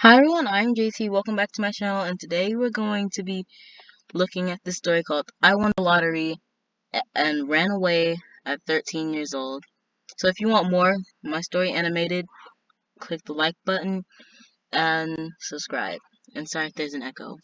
Hi everyone, I'm JT. Welcome back to my channel, and today we're going to be looking at this story called I Won the Lottery and Ran Away at 13 Years Old. So if you want more My Story animated, click the like button and subscribe. And sorry if there's an echo.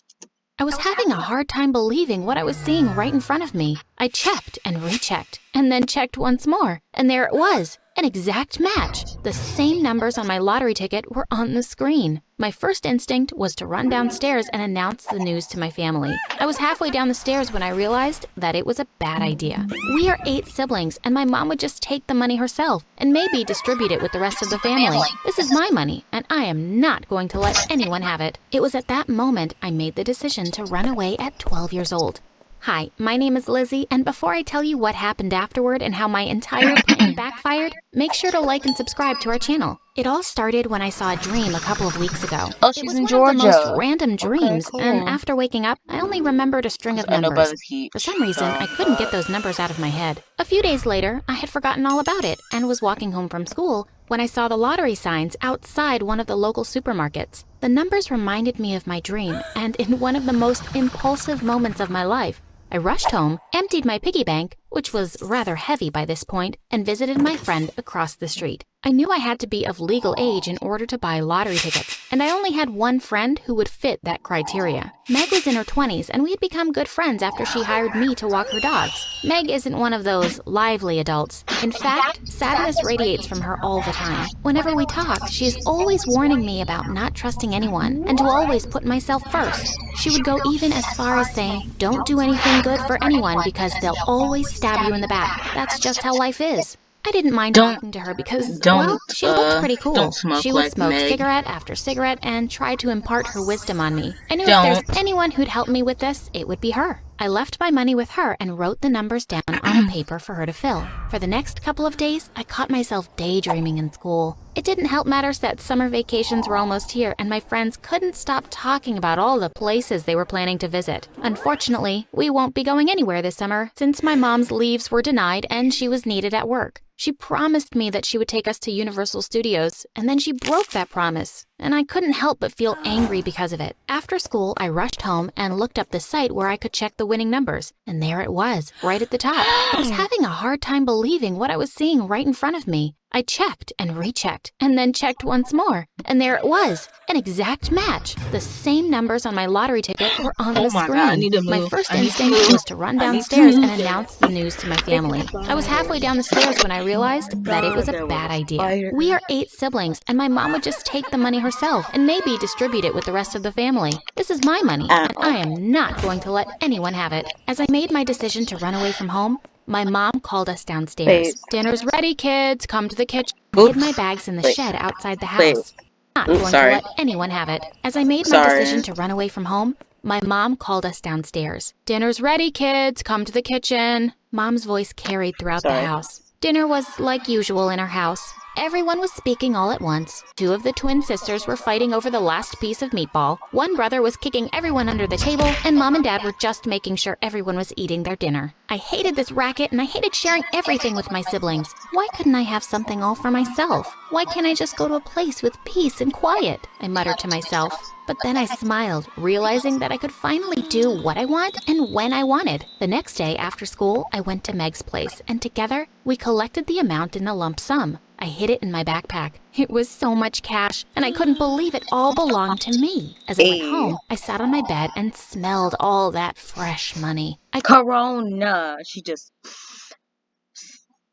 I was having a hard time believing what I was seeing right in front of me. I checked and rechecked, and then checked once more, and there it was, an exact match. The same numbers on my lottery ticket were on the screen. My first instinct was to run downstairs and announce the news to my family. I was halfway down the stairs when I realized that it was a bad idea. We are 8 siblings, and my mom would just take the money herself and maybe distribute it with the rest of the family. This is my money, and I am not going to let anyone have it. It was at that moment I made the decision to run away at 12 years old. Hi, my name is Lizzie, and before I tell you what happened afterward and how my entire plan backfired, make sure to like and subscribe to our channel. It all started when I saw a dream a couple of weeks ago. Oh, It she's was in one Georgia. of the most random dreams, cool. and after waking up, I only remembered a string of I know numbers. Buzz Heat. For some reason, I couldn't get those numbers out of my head. A few days later, I had forgotten all about it and was walking home from school when I saw the lottery signs outside one of the local supermarkets. The numbers reminded me of my dream, and in one of the most impulsive moments of my life, I rushed home, emptied my piggy bank, which was rather heavy by this point, and visited my friend across the street. I knew I had to be of legal age in order to buy lottery tickets, and I only had one friend who would fit that criteria. Meg was in her 20s, and we had become good friends after she hired me to walk her dogs. Meg isn't one of those lively adults. In fact, sadness radiates from her all the time. Whenever we talk, she is always warning me about not trusting anyone and to always put myself first. She would go even as far as saying, "Don't do anything good for anyone because they'll always stab you in the back. That's just how life is." I didn't mind talking to her because, well, she looked pretty cool. She would smoke cigarette after cigarette and try to impart her wisdom on me. I knew if there's anyone who'd help me with this, it would be her. I left my money with her and wrote the numbers down on a paper for her to fill. For the next couple of days, I caught myself daydreaming in school. It didn't help matters that summer vacations were almost here and my friends couldn't stop talking about all the places they were planning to visit. Unfortunately, we won't be going anywhere this summer since my mom's leaves were denied and she was needed at work. She promised me that she would take us to Universal Studios, and then she broke that promise, and I couldn't help but feel angry because of it. After school, I rushed home and looked up the site where I could check the winning numbers, and there it was, right at the top. I was having a hard time believing what I was seeing right in front of me. I checked and rechecked, and then checked once more, and there it was, an exact match. The same numbers on my lottery ticket were on the screen. God, I need to move. My first instinct was to run downstairs and announce the news to my family. I was halfway down the stairs when I realized that it was a bad idea. We are 8 siblings, and my mom would just take the money herself and maybe distribute it with the rest of the family. This is my money, and I am not going to let anyone have it. As I made my decision to run away from home, my mom called us downstairs. "Dinner's ready, kids. Come to the kitchen." I hid my bags in the shed outside the house. Not going to let anyone have it. As I made my decision to run away from home, my mom called us downstairs. "Dinner's ready, kids. Come to the kitchen." Mom's voice carried throughout the house. Dinner was like usual in our house. Everyone was speaking all at once. 2 of the twin sisters were fighting over the last piece of meatball. One brother was kicking everyone under the table, and Mom and Dad were just making sure everyone was eating their dinner. I hated this racket, and I hated sharing everything with my siblings. Why couldn't I have something all for myself? Why can't I just go to a place with peace and quiet? I muttered to myself. But then I smiled, realizing that I could finally do what I want and when I wanted. The next day after school, I went to Meg's place, and together, we collected the amount in a lump sum. I hid it in my backpack. It was so much cash, and I couldn't believe it all belonged to me. As I went home, I sat on my bed and smelled all that fresh money. Corona. She just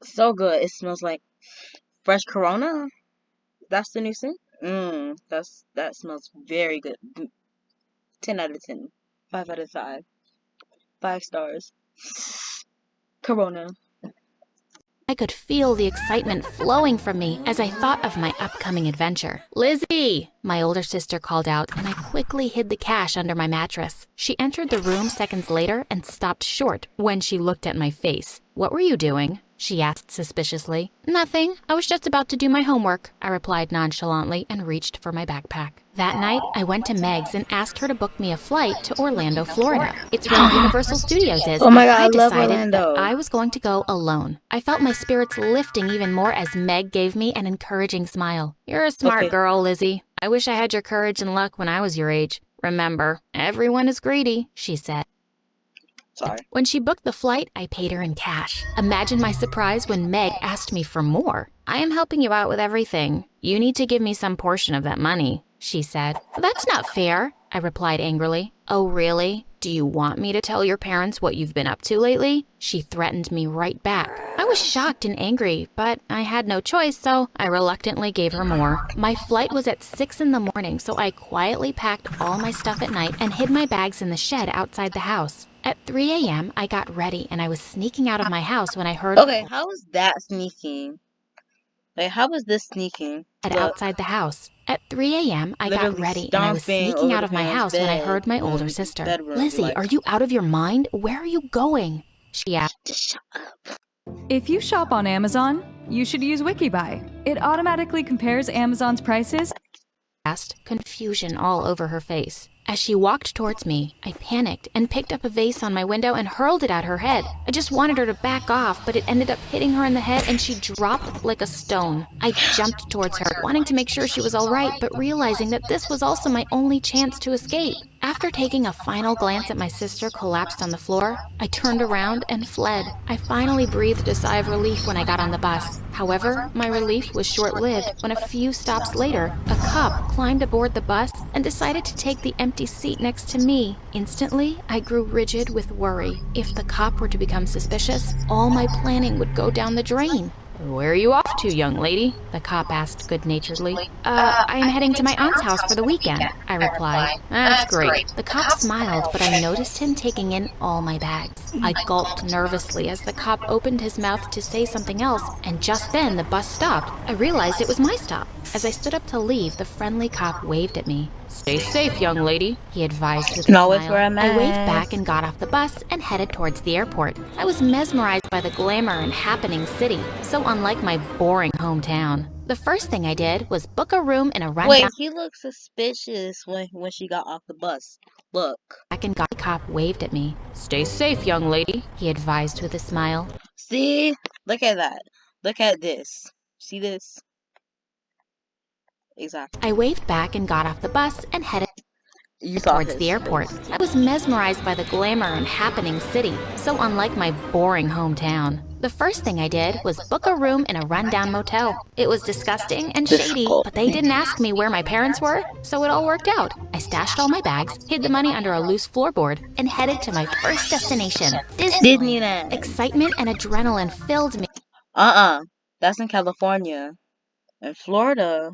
so good. It smells like fresh Corona. That's the new scent. That smells very good. 10 out of 10. 5 out of 5. 5 stars. Corona. I could feel the excitement flowing from me as I thought of my upcoming adventure. "Lizzie!" my older sister called out, and I quickly hid the cash under my mattress. She entered the room seconds later and stopped short when she looked at my face. "What were you doing?" she asked suspiciously. "Nothing. I was just about to do my homework," I replied nonchalantly and reached for my backpack. That night, I went to Meg's and asked her to book me a flight to Orlando, Florida. It's where Universal Studios is. Oh my God, I I love decided Orlando. that I was going to go alone. I felt my spirits lifting even more as Meg gave me an encouraging smile. "You're a smart girl, Lizzie," I wish I had your courage and luck when I was your age. Remember, everyone is greedy, she said. Sorry. When she booked the flight, I paid her in cash. Imagine my surprise when Meg asked me for more. I am helping you out with everything. You need to give me some portion of that money, she said. That's not fair, I replied angrily. Oh, really? Do you want me to tell your parents what you've been up to lately? She threatened me right back. I was shocked and angry, but I had no choice, so I reluctantly gave her more. My flight was at 6 in the morning, so I quietly packed all my stuff at night and hid my bags in the shed outside the house. At 3 a.m., I got ready and I was sneaking out of my house when I heard... Okay, how was that sneaking? Like, how was this sneaking? Outside the house. At 3 a.m., I got ready and I was sneaking out of my house when I heard my older sister. Lizzie, are you out of your mind? Where are you going? She asked. Just shut up. If you shop on Amazon, you should use WikiBuy. It automatically compares Amazon's prices. Asked, confusion all over her face. As she walked towards me, I panicked and picked up a vase on my window and hurled it at her head. I just wanted her to back off, but it ended up hitting her in the head and she dropped like a stone. I jumped towards her, wanting to make sure she was all right, but realizing that this was also my only chance to escape. After taking a final glance at my sister collapsed on the floor, I turned around and fled. I finally breathed a sigh of relief when I got on the bus. However, my relief was short-lived when a few stops later, a cop climbed aboard the bus and decided to take the empty seat next to me. Instantly, I grew rigid with worry. If the cop were to become suspicious, all my planning would go down the drain. Where are you off to, young lady? The cop asked good-naturedly. I am heading to my aunt's house for the weekend, I replied. That's great. The cop smiled, but I noticed him taking in all my bags. I gulped nervously as the cop opened his mouth to say something else, and just then the bus stopped. I realized it was my stop. As I stood up to leave, the friendly cop waved at me. Stay safe, young lady, he advised with a smile. I waved back and got off the bus and headed towards the airport. I was mesmerized by the glamour and happening city, so unlike my boring hometown. The first thing I did was book a room in a rundown... Wait, he looked suspicious when she got off the bus. Look. And the cop waved at me. Stay safe, young lady, he advised with a smile. See? Look at that. Look at this. See this? Exactly. I waved back and got off the bus and headed towards the airport. I was mesmerized by the glamour and happening city, so unlike my boring hometown. The first thing I did was book a room in a rundown motel. It was disgusting and shady, but they didn't ask me where my parents were, so it all worked out. I stashed all my bags, hid the money under a loose floorboard, and headed to my first destination, Disneyland. Excitement and adrenaline filled me. That's in California. In Florida.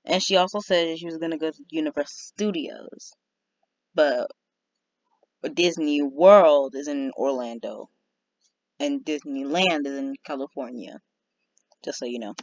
And she also said she was going to go to Universal Studios. But Disney World is in Orlando. And Disneyland is in California. Just so you know.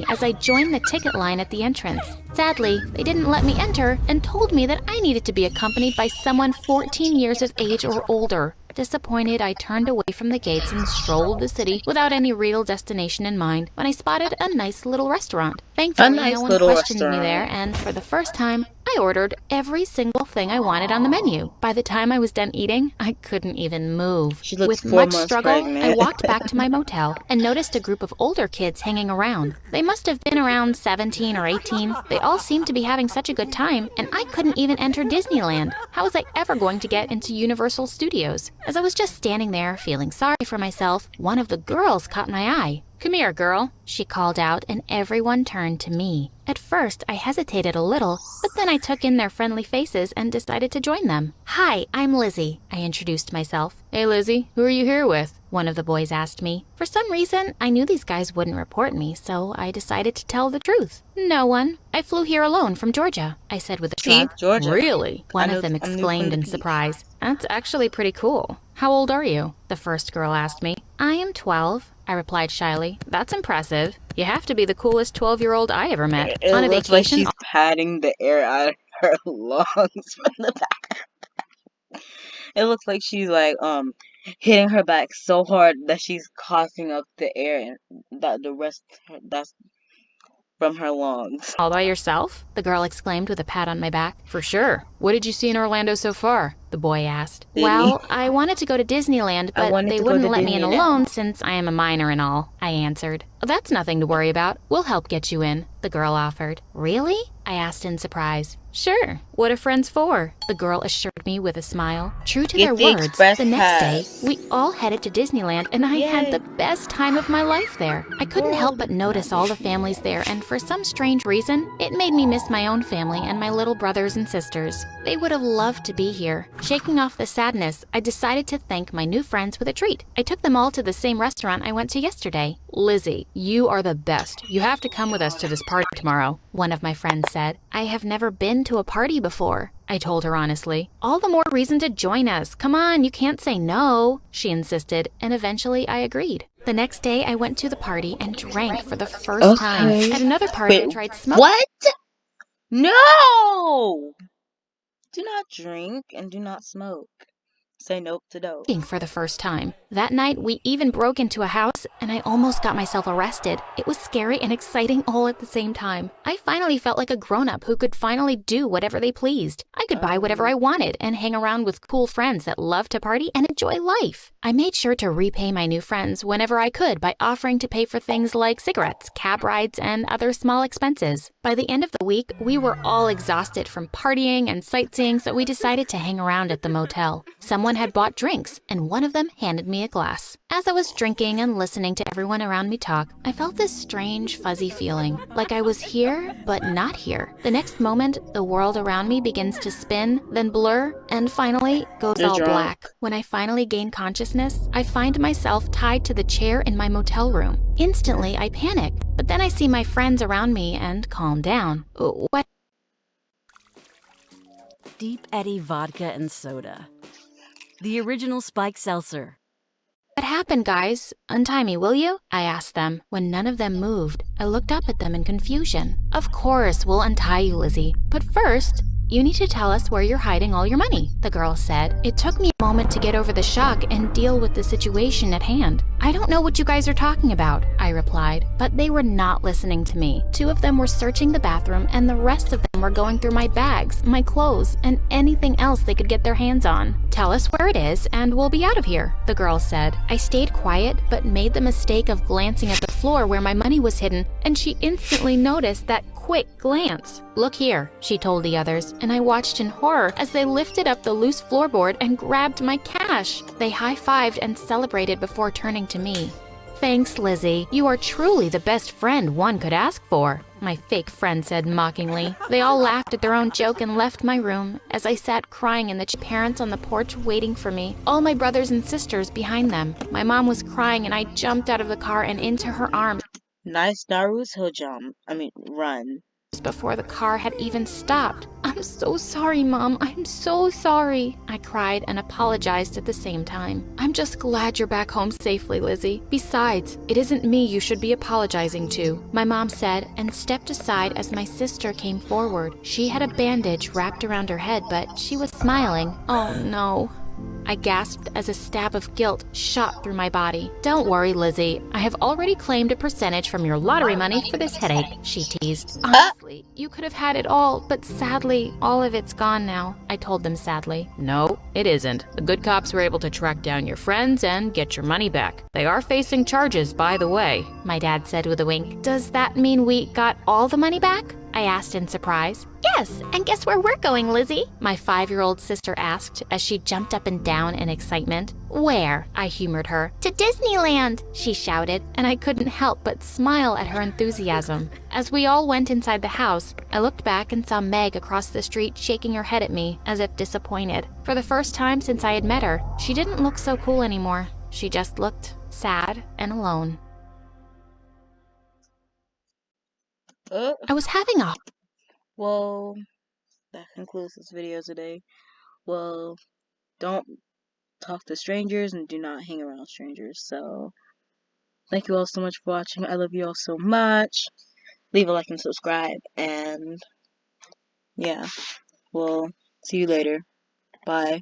As I joined the ticket line at the entrance. Sadly, they didn't let me enter and told me that I needed to be accompanied by someone 14 years of age or older. Disappointed, I turned away from the gates and strolled the city without any real destination in mind when I spotted a nice little restaurant. Thankfully, no one questioned me there, and for the first time, I ordered every single thing I wanted on the menu. By the time I was done eating, I couldn't even move. With much struggle, I walked back to my motel and noticed a group of older kids hanging around. They must have been around 17 or 18. They all seemed to be having such a good time, and I couldn't even enter Disneyland. How was I ever going to get into Universal Studios? As I was just standing there, feeling sorry for myself, one of the girls caught my eye. Come here, girl, she called out, and everyone turned to me. At first, I hesitated a little, but then I took in their friendly faces and decided to join them. Hi, I'm Lizzie, I introduced myself. Hey, Lizzie, who are you here with? One of the boys asked me. For some reason, I knew these guys wouldn't report me, so I decided to tell the truth. No one. I flew here alone from Georgia, I said with a shrug. Georgia. Really? One of them exclaimed in surprise. That's actually pretty cool. How old are you? The first girl asked me. I am 12, I replied shyly. That's impressive. You have to be the coolest 12-year-old I ever met. It On a looks vacation. like she's patting the air out of her lungs from the back. It looks like she's like hitting her back so hard that she's coughing up the air and that the rest that's from her lungs. All by yourself? The girl exclaimed with a pat on my back. For sure. What did you see in Orlando so far? The boy asked. Well, I wanted to go to Disneyland, but they wouldn't let me in alone since I am a minor and all, I answered. That's nothing to worry about. We'll help get you in, the girl offered. Really? I asked in surprise. Sure, what are friends for? The girl assured me with a smile. True to Get their the words, express the next day, pass. we all headed to Disneyland and I had the Yay. best time of my life there. I couldn't Girl, help but notice all the families there, and for some strange reason, it made me miss my own family and my little brothers and sisters. They would have loved to be here. Shaking off the sadness, I decided to thank my new friends with a treat. I took them all to the same restaurant I went to yesterday. Lizzie, you are the best. You have to come with us to this party tomorrow, one of my friends said. I have never been to a party before, I told her honestly. All the more reason to join us. Come on, you can't say no, she insisted, and eventually I agreed. The next day, I went to the party and drank for the first time. Okay. At another party, I Wait, tried smoking. what? No! Do not drink and do not smoke. Say nope to dope. For the first time. That night, we even broke into a house, and I almost got myself arrested. It was scary and exciting all at the same time. I finally felt like a grown-up who could finally do whatever they pleased. I could buy whatever I wanted and hang around with cool friends that love to party and enjoy life. I made sure to repay my new friends whenever I could by offering to pay for things like cigarettes, cab rides, and other small expenses. By the end of the week, we were all exhausted from partying and sightseeing, so we decided to hang around at the motel. Someone had bought drinks, and one of them handed me a glass. As I was drinking and listening to everyone around me talk, I felt this strange, fuzzy feeling, like I was here, but not here. The next moment, the world around me begins to spin, then blur, and finally goes You're all drunk. black. When I finally gain consciousness, I find myself tied to the chair in my motel room. Instantly, I panic, but then I see my friends around me and calm down. What? Deep Eddy vodka and soda. The original spiked seltzer. What happened, guys? Untie me, will you? I asked them. When none of them moved, I looked up at them in confusion. Of course, we'll untie you, Lizzie. But first, you need to tell us where you're hiding all your money, the girl said. It took me a moment to get over the shock and deal with the situation at hand. I don't know what you guys are talking about, I replied, but they were not listening to me. Two of them were searching the bathroom, and the rest of them were going through my bags, my clothes, and anything else they could get their hands on. Tell us where it is, and we'll be out of here, the girl said. I stayed quiet, but made the mistake of glancing at the floor where my money was hidden, and she instantly noticed that quick glance. Look here, she told the others, and I watched in horror as they lifted up the loose floorboard and grabbed my cash. They high-fived and celebrated before turning to me. Thanks, Lizzie. You are truly the best friend one could ask for, my fake friend said mockingly. They all laughed at their own joke and left my room as I sat crying in the parents on the porch waiting for me, all my brothers and sisters behind them. My mom was crying and I jumped out of the car and into her arms. Nice Naruto jump. Run. Before the car had even stopped. I'm so sorry, Mom. I'm so sorry. I cried and apologized at the same time. I'm just glad you're back home safely, Lizzie. Besides, it isn't me you should be apologizing to, my mom said and stepped aside as my sister came forward. She had a bandage wrapped around her head, but she was smiling. Oh no. I gasped as a stab of guilt shot through my body. Don't worry, Lizzie. I have already claimed a percentage from your lottery money for this headache, she teased. Honestly, you could have had it all, but sadly, all of it's gone now, I told them sadly. No, it isn't. The good cops were able to track down your friends and get your money back. They are facing charges, by the way, my dad said with a wink. Does that mean we got all the money back? I asked in surprise. Yes, and guess where we're going, Lizzie? My 5-year-old sister asked as she jumped up and down in excitement. Where? I humored her. To Disneyland, she shouted, and I couldn't help but smile at her enthusiasm. As we all went inside the house, I looked back and saw Meg across the street shaking her head at me as if disappointed. For the first time since I had met her, she didn't look so cool anymore. She just looked sad and alone. I was having a... Well, that concludes this video today. Well, don't talk to strangers and do not hang around strangers. So, thank you all so much for watching. I love you all so much. Leave a like and subscribe. And, yeah, we'll see you later. Bye.